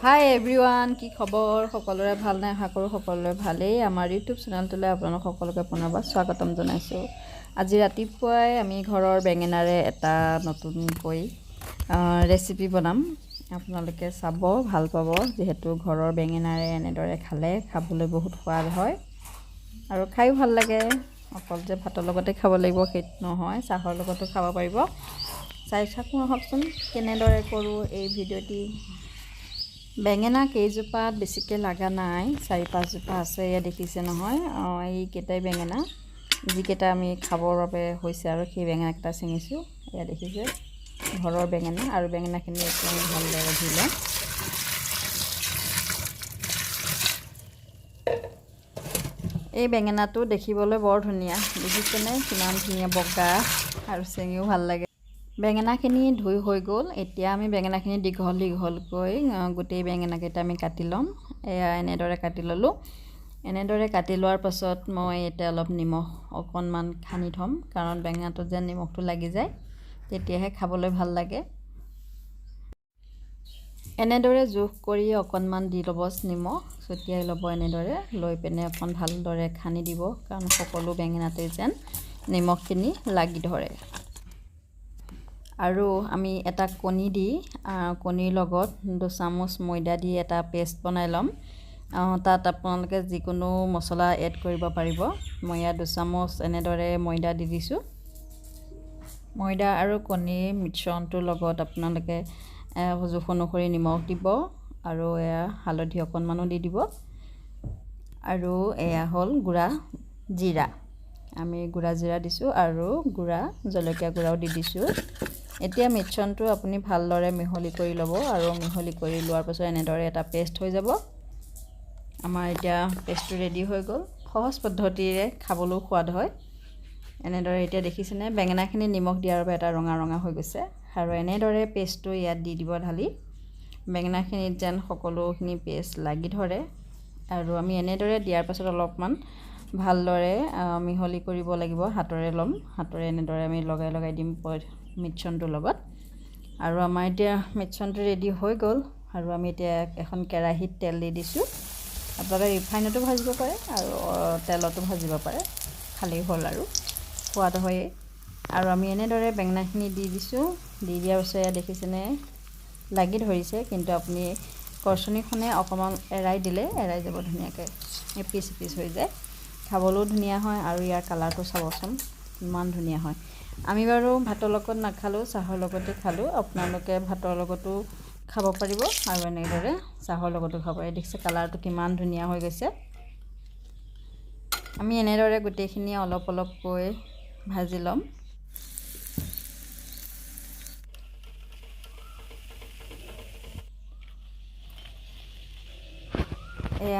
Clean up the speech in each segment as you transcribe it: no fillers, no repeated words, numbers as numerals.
হাই everyone, কি খবৰ? সকলোৰে ভাল নে? আশা কৰোঁ সকলোৰে ভালেই। আমাৰ ইউটিউব চেনেলটোলৈ আপোনালোক সকলোকে পুনৰবাৰ স্বাগতম জনাইছোঁ। আজি ৰাতিপুৱাই আমি ঘৰৰ বেঙেনাৰে এটা নতুনকৈ ৰেচিপি বনাম। আপোনালোকে চাব, ভাল পাব। যিহেতু ঘৰৰ বেঙেনাৰে এনেদৰে খালে খাবলৈ বহুত সোৱাদ হয় আৰু খায়ো ভাল লাগে। অকল যে ভাতৰ লগতে খাব লাগিব সেইটো নহয়, চাহৰ লগতো খাব পাৰিব। চাই থাকোঁ আহকচোন কেনেদৰে কৰোঁ এই ভিডিঅ'টি। বেঙেনা কেইজোপাত বেছিকৈ লগা নাই, 4-5 জোপা আছে। এয়া দেখিছে নহয়, এইকেইটাই বেঙেনা, যিকেইটা আমি খাবৰ বাবে হৈছে আৰু সেই বেঙেনাকেইটা ছিঙিছোঁ। এয়া দেখিছে ঘৰৰ বেঙেনা, আৰু বেঙেনাখিনি একদম ভালদৰে ধুই লওঁ। এই বেঙেনাটো দেখিবলৈ বৰ ধুনীয়া, দেখিছেনে? কিমান ধুনীয়া বগা আৰু ছিঙিও ভাল লাগে। বেঙেনাখিনি ধুই হৈ গ'ল। এতিয়া আমি বেঙেনাখিনি দীঘল দীঘলকৈ গোটেই বেঙেনাকেইটা আমি কাটি ল'ম। এয়া এনেদৰে কাটি ল'লোঁ। এনেদৰে কাটি লোৱাৰ পাছত মই এতিয়া অলপ নিমখ অকণমান সানি থ'ম, কাৰণ বেঙেনাটোত যেন নিমখটো লাগি যায়, তেতিয়াহে খাবলৈ ভাল লাগে। এনেদৰে জোখ কৰি অকণমান দি ল'ব, নিমখ ছটিয়াই ল'ব। এনেদৰে লৈ পিনে অকণ ভালদৰে সানি দিব, কাৰণ সকলো বেঙেনাতে যেন নিমখখিনি লাগি ধৰে। আৰু আমি এটা কণীৰ লগত 2 চামুচ ময়দা দি এটা পেষ্ট বনাই ল'ম। তাত আপোনালোকে যিকোনো মছলা এড কৰিব পাৰিব। মই ইয়াত 2 চামুচ এনেদৰে ময়দা দি দিছোঁ। ময়দা আৰু কণীৰ মিশ্ৰণটোৰ লগত আপোনালোকে জোখ অনুসৰি নিমখ দিব, আৰু এয়া হালধি অকণমানো দি দিব। আৰু এয়া হ'ল গুড়া জিৰা, আমি গুড়া জিৰা দিছোঁ, আৰু গুড়া জলকীয়া গুড়াও দি দিছোঁ। এতিয়া মিশ্ৰণটো আপুনি ভালদৰে মিহলি কৰি ল'ব, আৰু মিহলি কৰি লোৱাৰ পাছত এনেদৰে এটা পেষ্ট হৈ যাব। আমাৰ এতিয়া পেষ্টটো ৰেডি হৈ গ'ল। সহজ পদ্ধতিৰে খাবলৈও সোৱাদ হয়। এনেদৰে এতিয়া দেখিছেনে, বেঙেনাখিনি নিমখ দিয়াৰ বাবে এটা ৰঙা ৰঙা হৈ গৈছে। আৰু এনেদৰে পেষ্টটো ইয়াত দি দিব ঢালি, বেঙেনাখিনিত যেন সকলোখিনি পেষ্ট লাগি ধৰে। আৰু আমি এনেদৰে দিয়াৰ পাছত অলপমান ভালদৰে মিহলি কৰিব লাগিব। হাতেৰে ল'ম, হাতেৰে এনেদৰে আমি লগাই লগাই দিম মিশ্ৰণটোৰ লগত। আৰু আমাৰ এতিয়া মিশ্ৰণটো ৰেডি হৈ গ'ল। আৰু আমি এতিয়া এখন কেৰাহীত তেল দি দিছোঁ। আপোনালোকে ৰিফাইনতো ভাজিব পাৰে আৰু তেলতো ভাজিব পাৰে, খালেই হ'ল আৰু সোৱাদ হয়েই। আৰু আমি এনেদৰে বেঙেনাখিনি দি দিছোঁ। দি দিয়াৰ পাছত এয়া দেখিছেনে, লাগি ধৰিছে, কিন্তু আপুনি কৰচনিখনে অকণমান এৰাই দিলে এৰাই যাব ধুনীয়াকৈ, এপিচ এপিচ হৈ যায়। খাবলৈও ধুনীয়া হয়, আৰু ইয়াৰ কালাৰটো চাবচোন ইমান ধুনীয়া হয়। আমি বাৰু ভাতৰ লগত নাখালোঁ, চাহৰ লগতে খালোঁ। আপোনালোকে ভাতৰ লগতো খাব পাৰিব, আৰু এনেদৰে চাহৰ লগতো খাব পাৰে। দেখিছে কালাৰটো কিমান ধুনীয়া হৈ গৈছে। আমি এনেদৰে গোটেইখিনি অলপ অলপকৈ ভাজি ল'ম।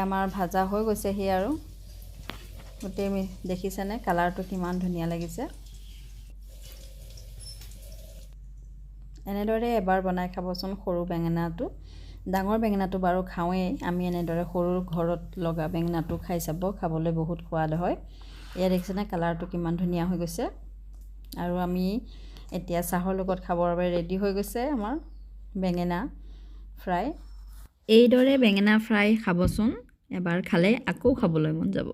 আমাৰ ভাজা হৈ গৈছেহি, আৰু গোটেই দেখিছেনে কালাৰটো কিমান ধুনীয়া লাগিছে। এনেদৰে এবাৰ বনাই খাবচোন সৰু বেঙেনাটো। ডাঙৰ বেঙেনাটো বাৰু খাওঁৱেই, আমি এনেদৰে সৰু ঘৰত লগা বেঙেনাটো খাই চাব, খাবলৈ বহুত সোৱাদ হয়। এয়া দেখিছেনে কালাৰটো কিমান ধুনীয়া হৈ গৈছে। আৰু আমি এতিয়া চাহৰ লগত খাবৰ বাবে ৰেডি হৈ গৈছে আমাৰ বেঙেনা ফ্ৰাই। এইদৰে বেঙেনা ফ্ৰাই খাবচোন, এবাৰ খালে আকৌ খাবলৈ মন যাব।